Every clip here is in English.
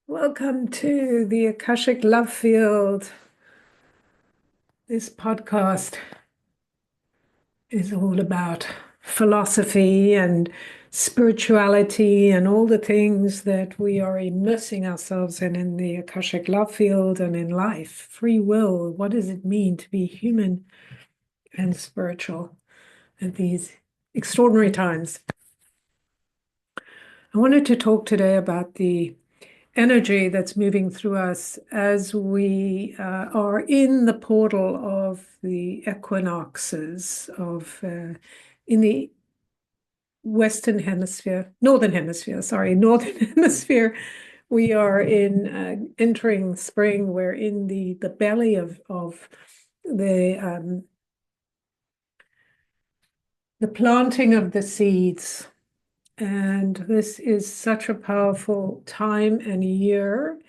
Welcome to the Akashic Love Field. This podcast is all about philosophy and spirituality and all the things that we are immersing ourselves in the Akashic Love Field and in life. Free will, what does it mean to be human and spiritual at these extraordinary times? I wanted to talk today about the energy that's moving through us as we are in the portal of the equinoxes of in the Western Hemisphere, Northern Hemisphere, sorry, Northern Hemisphere. We are in entering spring. We're in the belly of the planting of the seeds. And this is such a powerful time and year,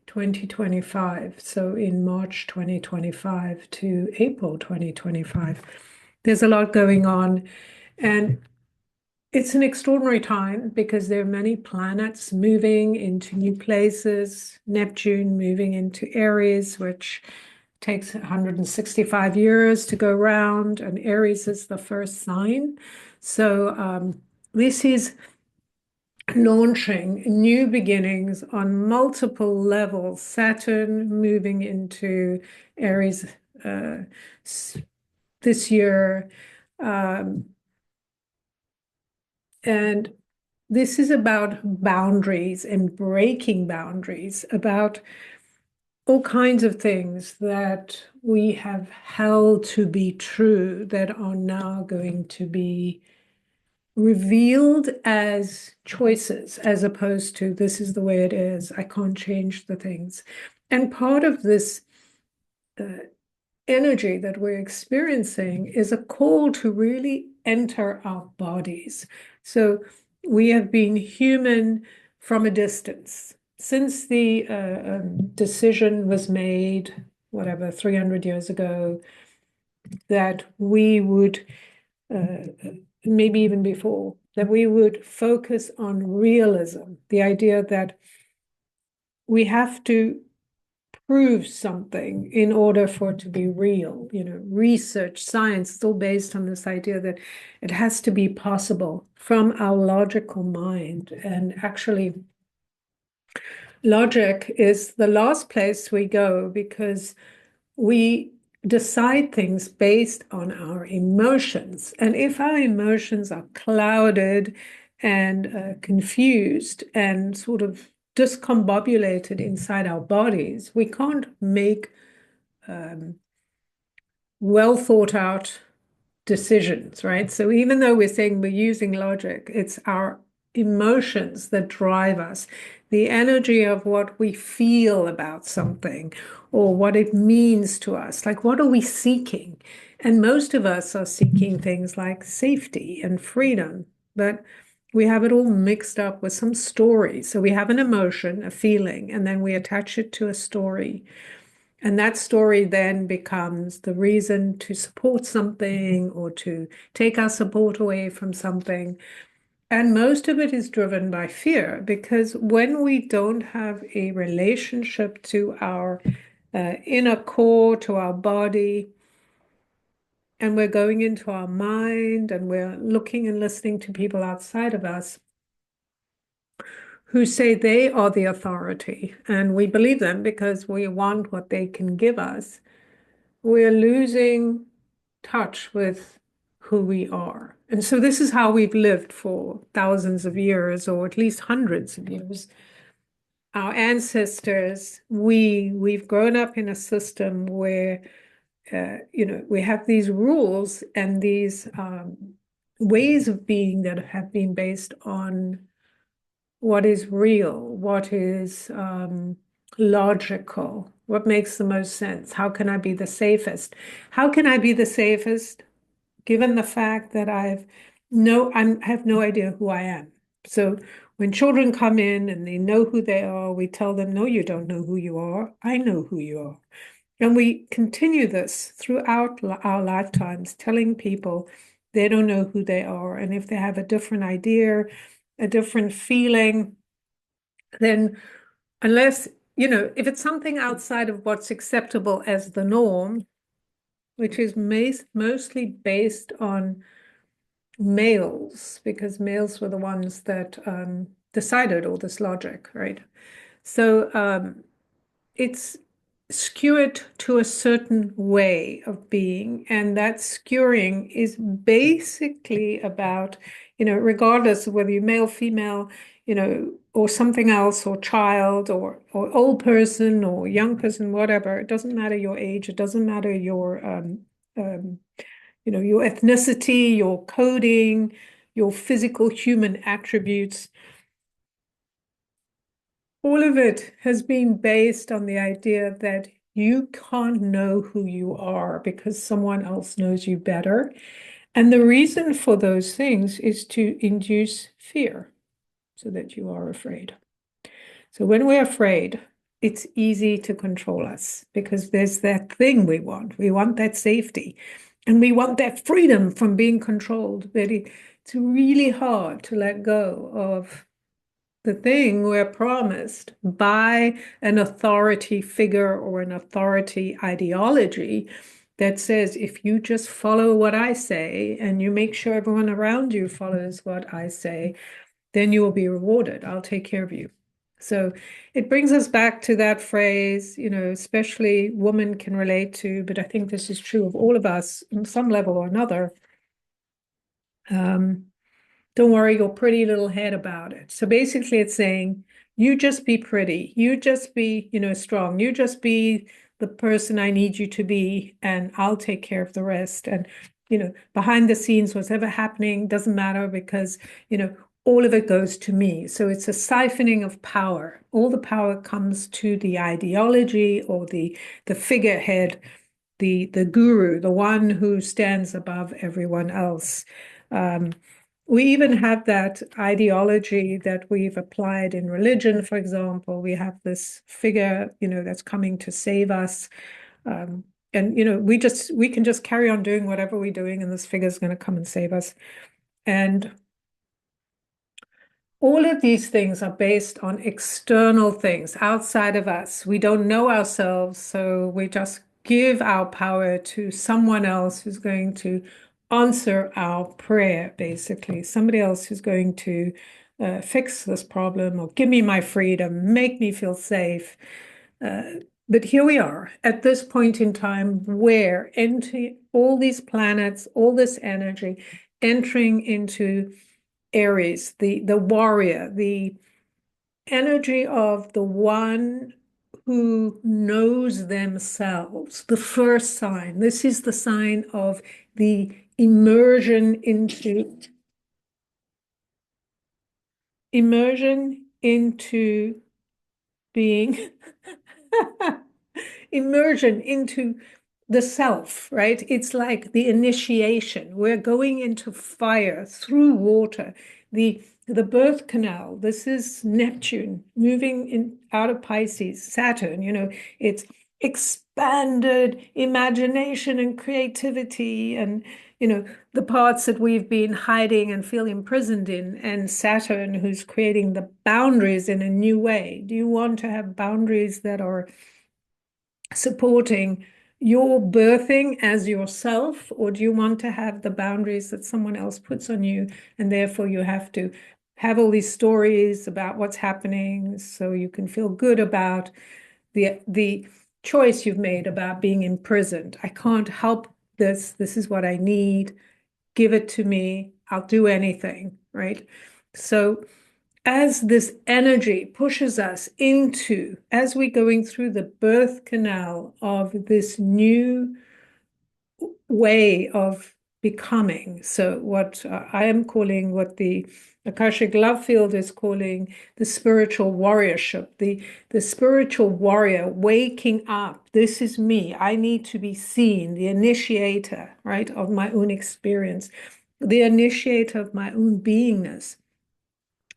2025. So in March 2025 to April 2025, there's a lot going on. And it's an extraordinary time because there are many planets moving into new places. Neptune moving into Aries, which takes 165 years to go round, and Aries is the first sign. So this is launching new beginnings on multiple levels. Saturn moving into Aries this year. And this is about boundaries and breaking boundaries, about all kinds of things that we have held to be true that are now going to be revealed as choices, as opposed to this is the way it is. I can't change the things. And part of this energy that we're experiencing is a call to really enter our bodies. So we have been human from a distance. Since the decision was made, whatever, 300 years ago, that we would maybe even before, that we would focus on realism, the idea that we have to prove something in order for it to be real. Research, science, it's all based on this idea that it has to be possible from our logical mind. And actually, logic is the last place we go because we decide things based on our emotions. And if our emotions are clouded and confused and sort of discombobulated inside our bodies, we can't make well thought out decisions, right? So even though we're saying we're using logic, it's our emotions that drive us, the energy of what we feel about something or what it means to us. Like, what are we seeking? And most of us are seeking things like safety and freedom, but we have it all mixed up with some story. So we have an emotion, a feeling, and then we attach it to a story. And that story then becomes the reason to support something or to take our support away from something. And most of it is driven by fear, because when we don't have a relationship to our inner core, to our body, and we're going into our mind and we're looking and listening to people outside of us who say they are the authority, and we believe them because we want what they can give us, we're losing touch with who we are. And so this is how we've lived for thousands of years, or at least hundreds of years. Our ancestors, we've grown up in a system where we have these rules and these ways of being that have been based on what is real, what is logical, what makes the most sense. How can I be the safest? How can I be the safest given the fact that I have no idea who I am? So when children come in and they know who they are, we tell them, no, you don't know who you are. I know who you are. And we continue this throughout our lifetimes, telling people they don't know who they are. And if they have a different idea, a different feeling, then Unless, if it's something outside of what's acceptable as the norm, which is mostly based on males, because males were the ones that decided all this logic, right? So it's skewered to a certain way of being, and that skewing is basically about, regardless of whether you're male, female, or something else, or child, or old person, or young person, whatever. It doesn't matter your age. It doesn't matter um, your ethnicity, your coding, your physical human attributes. All of it has been based on the idea that you can't know who you are because someone else knows you better. And the reason for those things is to induce fear so that you are afraid. So when we're afraid, it's easy to control us because there's that thing we want. We want that safety and we want that freedom from being controlled. That it's really hard to let go of the thing we're promised by an authority figure or an authority ideology that says, if you just follow what I say and you make sure everyone around you follows what I say, then you will be rewarded. I'll take care of you. So it brings us back to that phrase, especially women can relate to, but I think this is true of all of us on some level or another. Don't worry your pretty little head about it. So basically it's saying, you just be pretty, you just be, strong, you just be the person I need you to be, and I'll take care of the rest. And, behind the scenes, whatever happening doesn't matter because, all of it goes to me. So it's a siphoning of power. All the power comes to the ideology or the figurehead, the guru, the one who stands above everyone else. We even have that ideology that we've applied in religion, for example. We have this figure, that's coming to save us. And, we can just carry on doing whatever we're doing, and this figure is going to come and save us. And all of these things are based on external things outside of us. We don't know ourselves, so we just give our power to someone else who's going to answer our prayer, basically. Somebody else who's going to fix this problem or give me my freedom, make me feel safe. But here we are at this point in time where into all these planets, all this energy entering into Aries, the warrior, the energy of the one who knows themselves, the first sign. This is the sign of the immersion into being immersion into the self, right? It's like the initiation. We're going into fire through water. The birth canal, this is Neptune moving in out of Pisces, Saturn, it's expanded imagination and creativity and the parts that we've been hiding and feel imprisoned in, and Saturn who's creating the boundaries in a new way. Do you want to have boundaries that are supporting your birthing as yourself, or do you want to have the boundaries that someone else puts on you, and therefore you have to have all these stories about what's happening so you can feel good about the choice you've made about being imprisoned? I can't help this. This is what I need. Give it to me. I'll do anything, right? So as this energy pushes us into, as we're going through the birth canal of this new way of becoming. So what I am calling, what the Akashic love field is calling the spiritual warriorship, the spiritual warrior waking up. This is me. I need to be seen, the initiator, right, of my own experience, the initiator of my own beingness.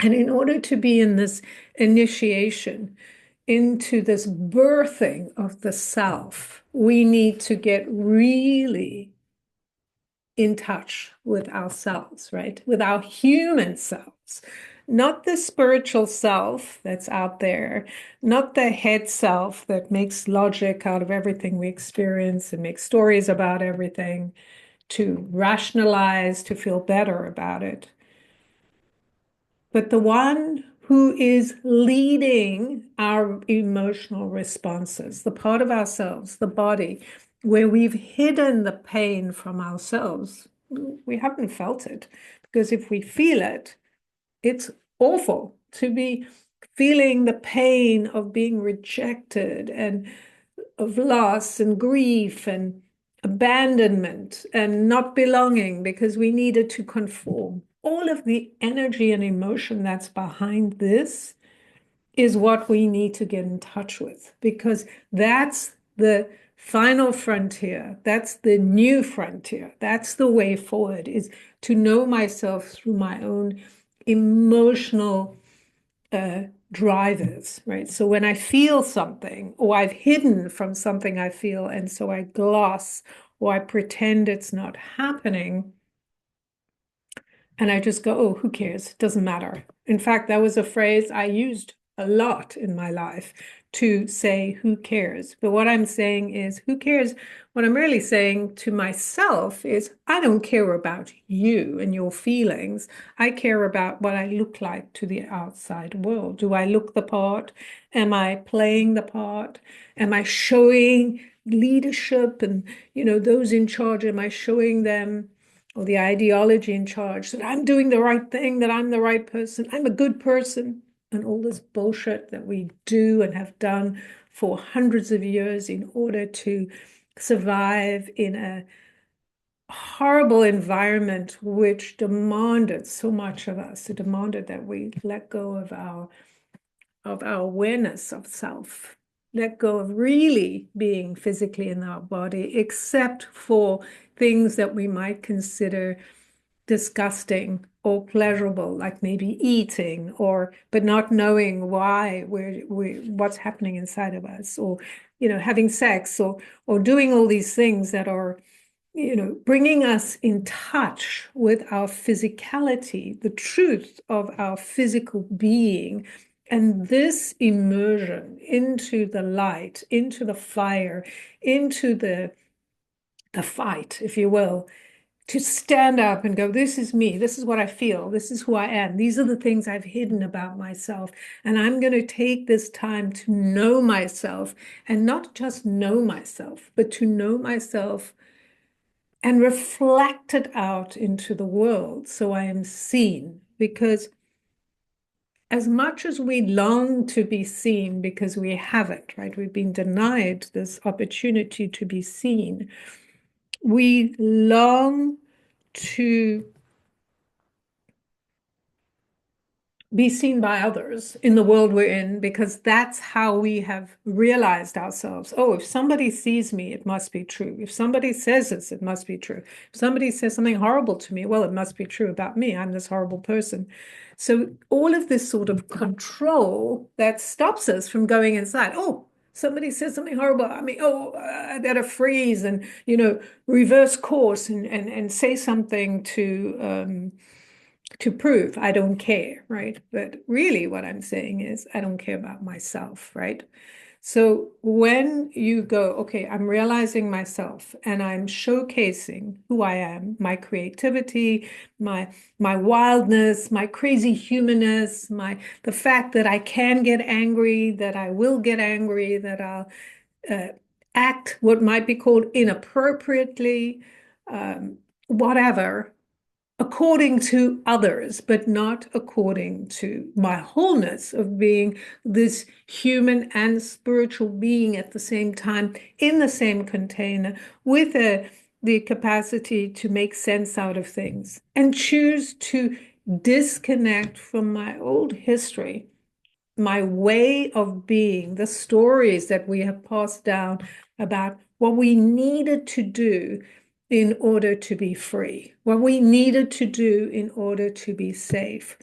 And in order to be in this initiation into this birthing of the self, we need to get really in touch with ourselves, right? With our human selves. not the spiritual self that's out there, not the head self that makes logic out of everything we experience and makes stories about everything to rationalize, to feel better about it, but the one who is leading our emotional responses, the part of ourselves, the body, where we've hidden the pain from ourselves. We haven't felt it because if we feel it, it's awful to be feeling the pain of being rejected and of loss and grief and abandonment and not belonging because we needed to conform. All of the energy and emotion that's behind this is what we need to get in touch with because that's the final frontier. That's the new frontier. That's the way forward, is to know myself through my own emotional drivers, right? So when I feel something or I've hidden from something I feel, and so I gloss or I pretend it's not happening, and I just go, oh, who cares? It doesn't matter. In fact, that was a phrase I used a lot in my life to say, who cares? But what I'm saying is, who cares? What I'm really saying to myself is, I don't care about you and your feelings. I care about what I look like to the outside world. Do I look the part? Am I playing the part? Am I showing leadership and, those in charge? Am I showing them, or the ideology in charge, that I'm doing the right thing, that I'm the right person, I'm a good person, and all this bullshit that we do and have done for hundreds of years in order to survive in a horrible environment which demanded so much of us. It demanded that we let go of our awareness of self, let go of really being physically in our body, except for things that we might consider disgusting or pleasurable, like maybe eating, but not knowing why what's happening inside of us, or having sex, or doing all these things that are bringing us in touch with our physicality, the truth of our physical being. And this immersion into the light, into the fire, into the fight, if you will, to stand up and go, this is me, this is what I feel, this is who I am, these are the things I've hidden about myself, and I'm going to take this time to know myself, and not just know myself, but to know myself and reflect it out into the world so I am seen. Because as much as we long to be seen because we haven't, right? We've been denied this opportunity to be seen. We long to be seen by others in the world we're in, because that's how we have realized ourselves. Oh, if somebody sees me, it must be true. If somebody says this, it must be true. If somebody says something horrible to me, well, it must be true about me. I'm this horrible person. So all of this sort of control that stops us from going inside. Oh, somebody says something horrible. I mean, I better freeze and, reverse course and say something to prove I don't care, right? But really what I'm saying is I don't care about myself, right? So when you go, okay, I'm realizing myself and I'm showcasing who I am, my creativity, my wildness, my crazy humanness, the fact that I can get angry, that I will get angry, that I'll act what might be called inappropriately, whatever, according to others, but not according to my wholeness of being this human and spiritual being at the same time, in the same container, with the capacity to make sense out of things, and choose to disconnect from my old history, my way of being, the stories that we have passed down about what we needed to do in order to be free, what we needed to do in order to be safe.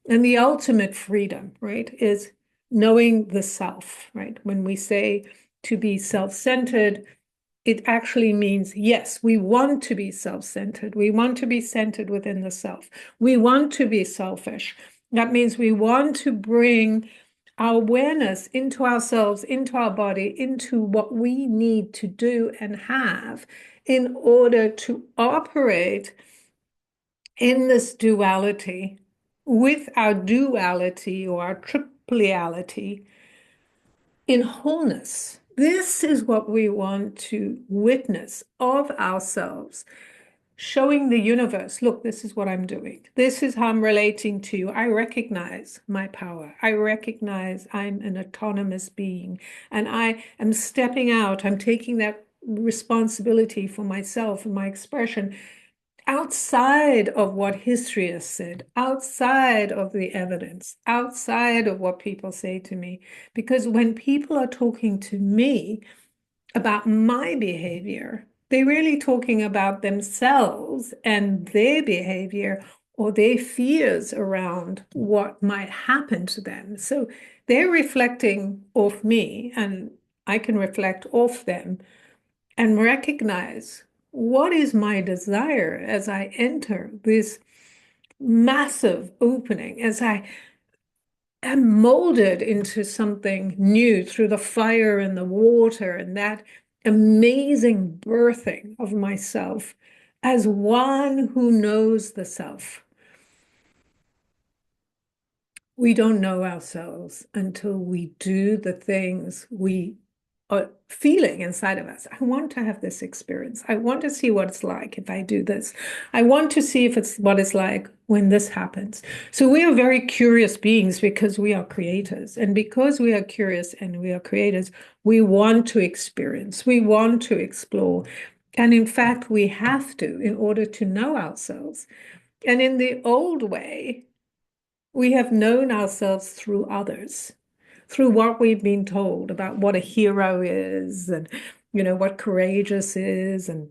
And the ultimate freedom, right, is knowing the self, right? When we say to be self-centered, it actually means, yes, we want to be self-centered. We want to be centered within the self. We want to be selfish. That means we want to bring our awareness into ourselves, into our body, into what we need to do and have in order to operate in this duality with our duality or our tripleality in wholeness. This is what we want to witness of ourselves, showing the universe, look, this is what I'm doing. This is how I'm relating to you. I recognize my power. I recognize I'm an autonomous being and I am stepping out. I'm taking that responsibility for myself and my expression outside of what history has said, outside of the evidence, outside of what people say to me. Because when people are talking to me about my behavior, they're really talking about themselves and their behavior or their fears around what might happen to them. So they're reflecting off me, and I can reflect off them and recognize what is my desire as I enter this massive opening, as I am molded into something new through the fire and the water and that amazing birthing of myself as one who knows the self. We don't know ourselves until we do the things we are feeling inside of us. I want to have this experience. I want to see what it's like if I do this. I want to see if it's what it's like when this happens. So we are very curious beings because we are creators. And because we are curious and we are creators, we want to experience, we want to explore. And in fact, we have to in order to know ourselves. And in the old way, we have known ourselves through others, through what we've been told about what a hero is and, what courageous is and,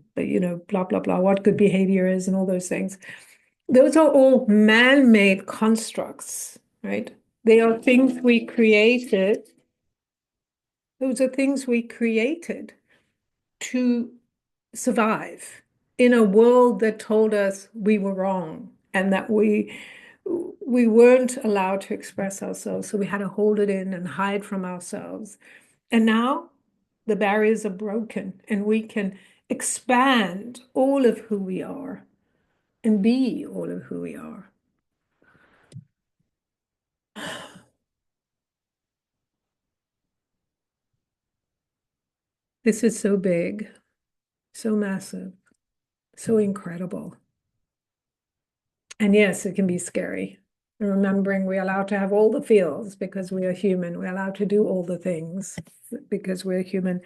blah, blah, blah, what good behavior is and all those things. Those are all man-made constructs, right? They are things we created. Those are things we created to survive in a world that told us we were wrong and that we weren't allowed to express ourselves, so we had to hold it in and hide from ourselves. And now the barriers are broken and we can expand all of who we are and be all of who we are. This is so big, so massive, so incredible. And yes, it can be scary. Remembering we're allowed to have all the feels because we are human. We're allowed to do all the things because we're human.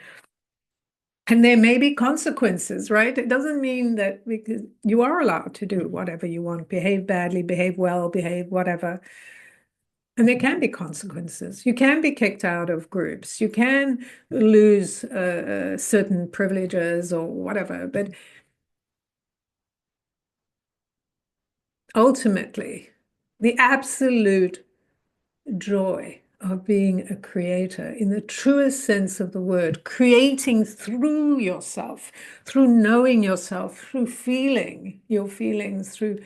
And there may be consequences, right? It doesn't mean that because you are allowed to do whatever you want, behave badly, behave well, behave whatever. And there can be consequences. You can be kicked out of groups. You can lose certain privileges or whatever. But ultimately, the absolute joy of being a creator in the truest sense of the word, creating through yourself, through knowing yourself, through feeling your feelings, through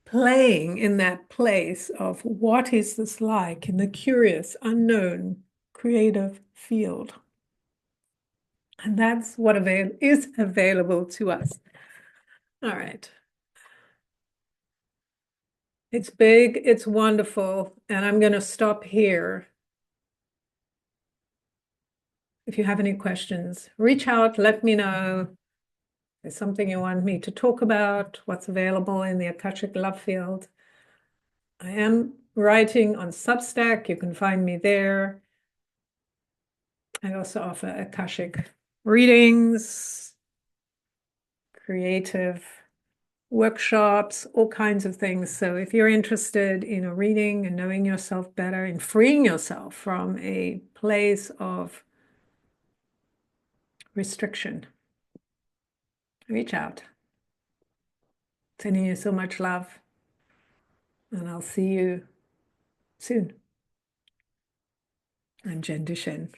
playing in that place of what is this like in the curious, unknown, creative field. And that's what is available to us. All right. It's big, it's wonderful, and I'm going to stop here. If you have any questions, reach out, let me know. If there's something you want me to talk about, what's available in the Akashic Love Field. I am writing on Substack. You can find me there. I also offer Akashic readings, creative workshops, all kinds of things. So if you're interested in a reading and knowing yourself better and freeing yourself from a place of restriction, reach out. Sending you so much love, and I'll see you soon. I'm Jen Duchenne.